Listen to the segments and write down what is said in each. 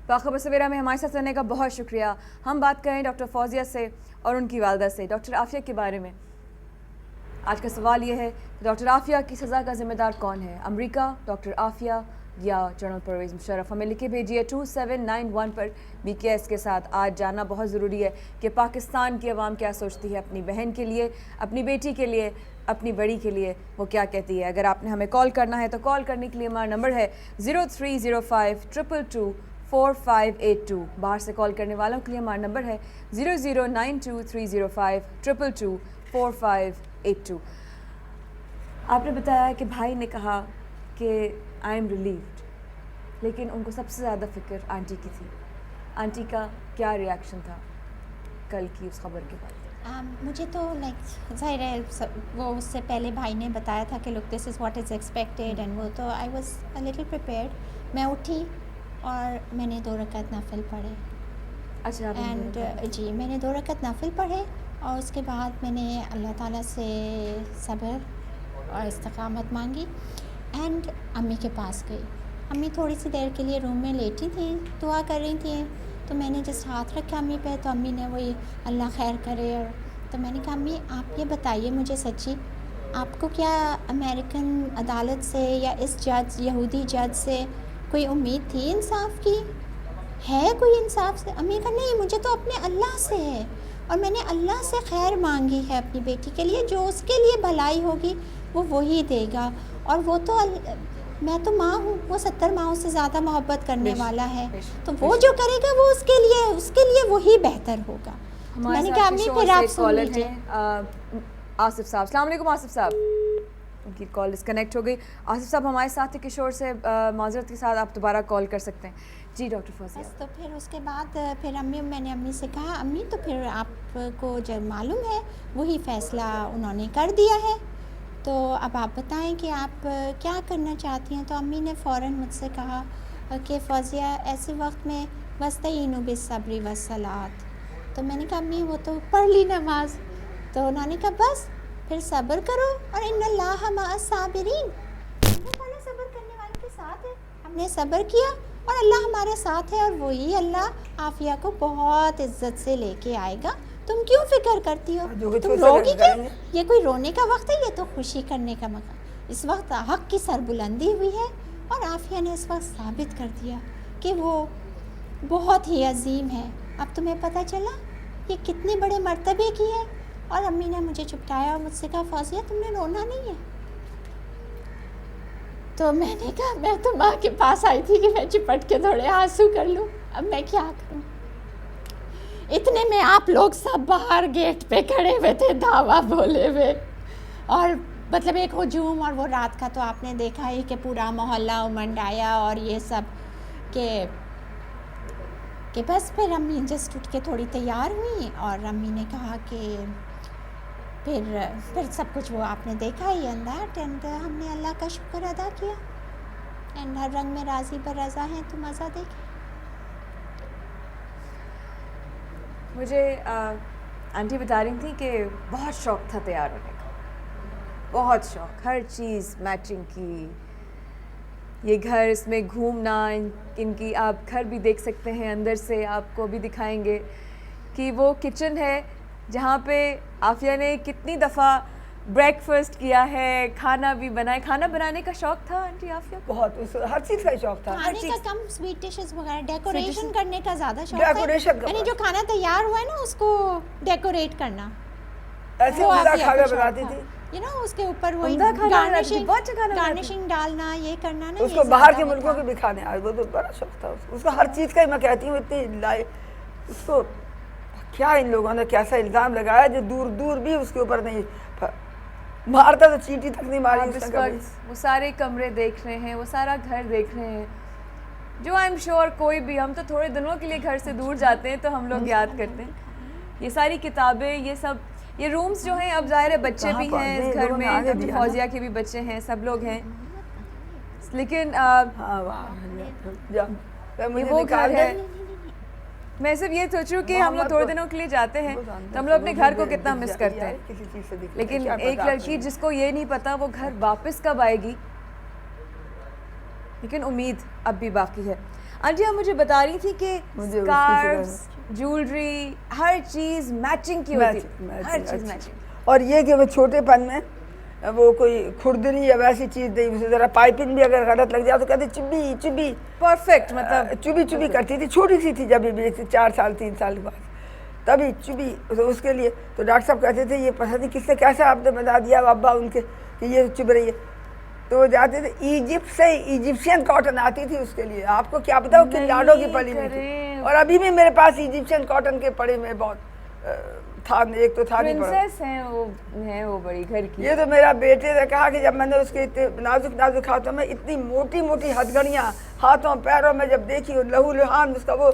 बाखबर सवेरा में हमारे साथ रहने का बहुत शुक्रिया। हम बात करें डॉक्टर फौजिया से और उनकी वालदा से, डॉक्टर आफिया के बारे में। आज का सवाल ये है कि डॉक्टर आफिया की सज़ा का ज़िम्मेदार कौन है, अमेरिका, डॉक्टर आफिया या जनरल परवेज़ मुशर्रफ? हमें लिखे भेजिए 2791 पर। BKS के साथ आज जानना बहुत ज़रूरी है कि पाकिस्तान की आवाम क्या सोचती है अपनी बहन के लिए, अपनी बेटी के लिए, अपनी बड़ी के लिए, वो क्या कहती है। अगर आपने हमें कॉल करना है तो कॉल करने के लिए हमारा नंबर है 0305 222 4582। बाहर से कॉल करने वालों के लिए हमारा नंबर है 0092 305 4582। आपने बताया कि भाई ने कहा कि आई एम रिलीव्ड, लेकिन उनको सबसे ज़्यादा फ़िक्र आंटी की थी। आंटी का क्या रिएक्शन था कल की उस खबर के बाद? मुझे तो लाइक ज़ाहिर है वो उससे पहले भाई ने बताया था कि look this is what is expected and वो तो I was a little prepared. मैं उठी और मैंने 2 रकात नफिल पढ़े। अच्छा। एंड जी मैंने 2 रकात नफिल पढ़े और उसके बाद मैंने अल्लाह ताला से सब्र और इस्तिकामत मांगी एंड अम्मी के पास गई। अम्मी थोड़ी सी देर के लिए रूम में लेटी थी, दुआ कर रही थी, तो मैंने जस्ट हाथ रखा अम्मी पे, तो अम्मी ने वही अल्लाह खैर करे। और तो मैंने कहा अम्मी आप ये बताइए मुझे सच्ची, आपको क्या अमेरिकन अदालत से या इस जज यहूदी जज से कोई उम्मीद थी इंसाफ की? है कोई इंसाफ से? अम्मी का नहीं, मुझे तो अपने अल्लाह से है और मैंने अल्लाह से खैर मांगी है अपनी बेटी के लिए, जो उसके लिए भलाई होगी वो वही देगा। और वो तो मैं तो माँ हूँ, वो 70 माँओं से ज़्यादा मोहब्बत करने वाला है, तो वो जो करेगा वो उसके लिए वही बेहतर होगा। मैंने कहा अम्मी फिर आप सुन लीजिए। आसिफ साहब, अस्सलाम वालेकुम। आसिफ साहब, उनकी कॉल डिस्कनेक्ट हो गई। आसिफ साहब हमारे साथ थे किशोर से, माजरत के साथ आप दोबारा कॉल कर सकते हैं। जी डॉक्टर फौजिया। बस तो फिर उसके बाद फिर मैंने अम्मी से कहा अम्मी तो फिर आपको जब मालूम है वही फ़ैसला उन्होंने कर दिया है, तो अब आप बताएं कि आप क्या करना चाहती हैं। तो अम्मी ने फ़ौरन मुझसे कहा कि फौजिया ऐसे वक्त में वस्तईनु बिस्सब्रि वस्सलात। तो मैंने कहा अम्मी वो तो पढ़ ली नमाज। तो उन्होंने कहा बस फिर सब्र करो और इन्नल्लाह मअस साबिरीन, अल्लाह सब्र करने वालों के साथ है। हमने सब्र किया और अल्लाह हमारे साथ है और वही अल्लाह आफिया को बहुत इज्जत से लेके आएगा। तुम क्यों फिक्र करती हो? तुम रोगी क्यों? ये कोई रोने का वक्त है? ये तो खुशी करने का मौका। इस वक्त हक की सरबुलंदी हुई है और आफिया ने इस वक्त साबित कर दिया कि वो बहुत ही अजीम है। अब तुम्हें पता चला ये कितने बड़े मर्तबे की है। और अम्मी ने मुझे चुपटाया और मुझसे कहा फौजिया तुमने रोना नहीं है? तो मैंने कहा मैं तो माँ के पास आई थी कि मैं चिपट के थोड़े आंसू कर लूँ, अब मैं क्या करूँ। इतने में आप लोग सब बाहर गेट पे खड़े हुए थे, धावा बोले हुए, और मतलब एक हुजूम। और वो रात का तो आपने देखा ही कि पूरा मोहल्ला उमंड आया और ये सब कि बस फिर अम्मी जस्ट उठ के थोड़ी तैयार हुई और अम्मी ने कहा कि फिर सब कुछ वो आपने देखा ही एंड दैट, एंड हमने अल्लाह का शुक्र अदा किया। एंड हर रंग में राज़ी बर रज़ा हैं तो मज़ा देखें। मुझे आंटी बता रही थी कि बहुत शौक़ था तैयार होने का, बहुत शौक़, हर चीज़ मैचिंग की, ये घर, इसमें घूमना, इनकी आप घर भी देख सकते हैं, अंदर से आपको भी दिखाएंगे कि वो किचन है जहाँ पे आफिया ने कितनी दफ़ा ब्रेकफास्ट किया है, खाना भी बनाए। खाना बनाने का शौक था आंटी आफिया? बहुत, हर चीज़ का शौक था। खाने का कम, स्वीट डिशेस वगैरह, डेकोरेशन करने का ज़्यादा शौक था। यानी जो खाना तैयार हुआ है ना उसको डेकोरेट करना, ऐसे उम्दा खाना बनाती थी, यू नो, उसके ऊपर वही गार्निशिंग डालना, ये करना ना। उसको बाहर के मुल्कों के भी खाने आए, वो तो बड़ा शौक था उसको हर चीज़ का। मैं कहती हूँ इतनी लाई उसको, क्या इन लोगों ने कैसा इल्ज़ाम लगाया जो दूर दूर भी उसके ऊपर नहीं मारता, तो चींटी तक नहीं मारी उसने कभी। वो सारे कमरे देख रहे हैं, वो सारा घर देख रहे हैं, जो आई एम श्योर कोई भी, हम तो थोड़े दिनों के लिए घर से दूर जाते हैं तो हम लोग याद करते हैं। ये सारी किताबें, ये सब, ये रूम्स जो हैं, अब ज़ाहिर है बच्चे भी हैं इस घर में, डॉक्टर फौजिया के भी बच्चे हैं, सब लोग हैं, लेकिन वो घर है। मैं सिर्फ ये सोच रही हूँ कि हम लोग थोड़े दिनों के लिए जाते हैं तो हम लोग अपने घर को कितना मिस करते हैं, लेकिन एक लड़की जिसको ये नहीं पता वो घर वापस कब आएगी, लेकिन उम्मीद अब भी बाकी है। آنٹی آپ مجھے بتا رہی تھی کہ مجھے اسکارفس جولری ہر چیز میچنگ کی ہوتی ہے, ہر چیز میچنگ. اور یہ کہ وہ چھوٹے پن میں وہ کوئی کھردری یا ویسی چیز نہیں, اسے ذرا پائپنگ بھی اگر غلط لگ جائے تو کہتے چبی چبی, پرفیکٹ, مطلب چبی چبی کرتی تھی, چھوٹی سی تھی جب بھی 4 سال 3 سال کے بعد, تبھی چبی اس کے لیے. تو ڈاکٹر صاحب کہتے تھے یہ پتہ نہیں کس نے کیسا آپ نے بتا دیا ابا ان کے کہ یہ چبھ رہی ہے. تو وہ جاتے تھے ایجپٹ سے, ایجپشین کاٹن آتی تھی اس کے لیے. آپ کو کیا پتا کہ لاڈو کی پلی میں تھی, اور ابھی بھی میرے پاس ایجپشین کاٹن کے پڑے میں بہت تھا, ایک تو تھا نہیں پڑا. پرنسس ہیں وہ بڑی گھر کی. یہ تو میرا بیٹے نے کہا کہ جب میں نے اس کے اتنے نازک ہاتھوں میں اتنی موٹی موٹی ہتھکڑیاں ہاتھوں پیروں میں جب دیکھی, اور لہو لہان اس کا وہ,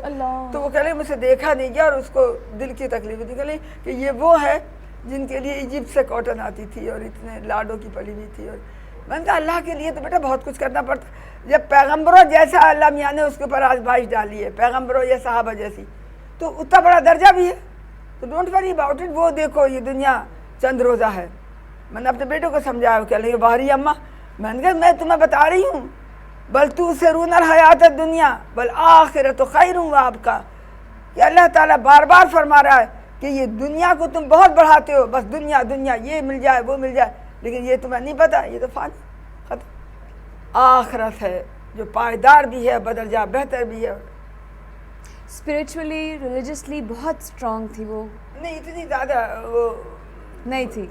تو وہ کہہ لیں مجھ سے دیکھا نہیں گیا, اور اس کو دل کی تکلیف تھی. کہہ لیں کہ یہ وہ ہے جن کے لیے ایجپٹ سے کاٹن آتی تھی اور اتنے لاڈو کی پلی ہوئی تھی. اور میں نے کہا اللہ کے لیے تو بیٹا بہت کچھ کرنا پڑتا. جب پیغمبروں جیسا اللہ میاں نے اس کے اوپر آزمائش ڈالی ہے, پیغمبروں یا صحابہ جیسی, تو اتنا بڑا درجہ بھی ہے. تو ڈونٹ وری اباؤٹ اٹ. وہ دیکھو یہ دنیا چند روزہ ہے. میں نے اپنے بیٹے کو سمجھایا, کہہ لیں باہری اماں, میں نے کہا میں تمہیں بتا رہی ہوں بل تؤثرون الحیات الدنیا والآخرۃ خیر وابقیٰ, کہ اللہ تعالیٰ بار بار فرما رہا ہے کہ یہ دنیا کو تم بہت بڑھاتے ہو, بس دنیا دنیا, یہ مل جائے وہ مل جائے, لیکن یہ تمہیں نہیں پتہ یہ تو فانی ختم. آخرت ہے جو پائیدار بھی ہے, بدل جا بہتر بھی ہے. اسپریچولی ریلیجسلی بہت اسٹرانگ تھی وہ. نہیں اتنی زیادہ وہ نہیں تھی,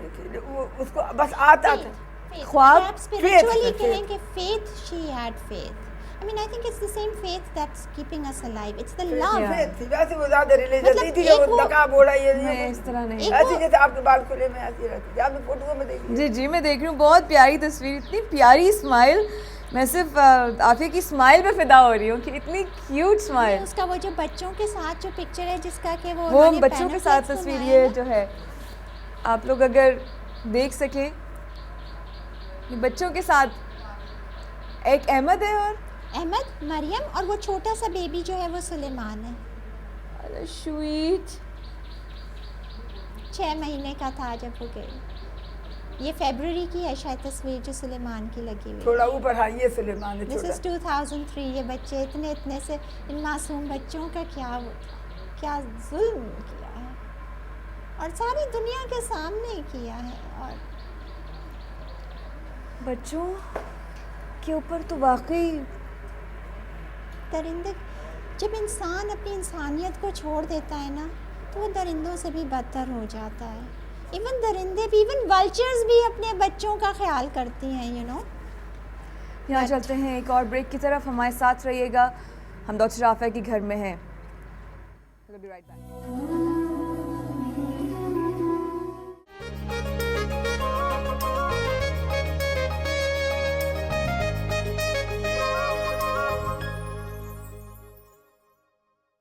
وہ اس کو بس آتا تھا. خواب spiritually کہیں کہ faith, she had faith. I mean I think it's the same faith that's keeping us alive. It's the love. ویسے وہ زیادہ ریلیجس نہیں تھی, وہ نقاب اوڑا یہ اس طرح نہیں. ایسی جیسے آپ کے بال کھلے میں ایسی رہتی. آپ نے فوٹو میں دیکھی. جی جی میں دیکھ رہی ہوں, بہت پیاری تصویر, اتنی پیاری اسمائل. میں صرف عافیہ کی اسمائل پہ فدا ہو رہی ہوں کہ اتنی کیوٹ اسمائل. اس کا وہ جو بچوں کے ساتھ جو پکچر ہے جس کا کہ وہ بچوں کے ساتھ تصویر یہ جو ہے, آپ لوگ اگر دیکھ سکیں, بچوں کے ساتھ ایک احمد ہے اور احمد, مریم, اور وہ چھوٹا سا بیبی جو ہے وہ سلیمان ہے. سویٹ 6 مہینے کا تھا جب وہ گئی. یہ فیبرری کی ہے شاید تصویر جو سلیمان کی لگی ہوئی. تھوڑا اوپر ہاں یہ سلیمان ہے. دس از 2003. یہ بچے اتنے سے, ان معصوم بچوں کا کیا ظلم کیا ہے, اور ساری دنیا کے سامنے کیا ہے. اور بچوں کے اوپر تو واقعی درندے, جب انسان اپنی انسانیت کو چھوڑ دیتا ہے نا تو وہ درندوں سے بھی بدتر ہو جاتا ہے. ایون درندے بھی, ایون ولچرز بھی اپنے بچوں کا خیال کرتی ہیں, یو نو. یہاں چلتے ہیں ایک اور بریک کی طرف, ہمارے ساتھ رہیے گا. ہم ڈاکٹر عافیہ کے گھر میں ہیں.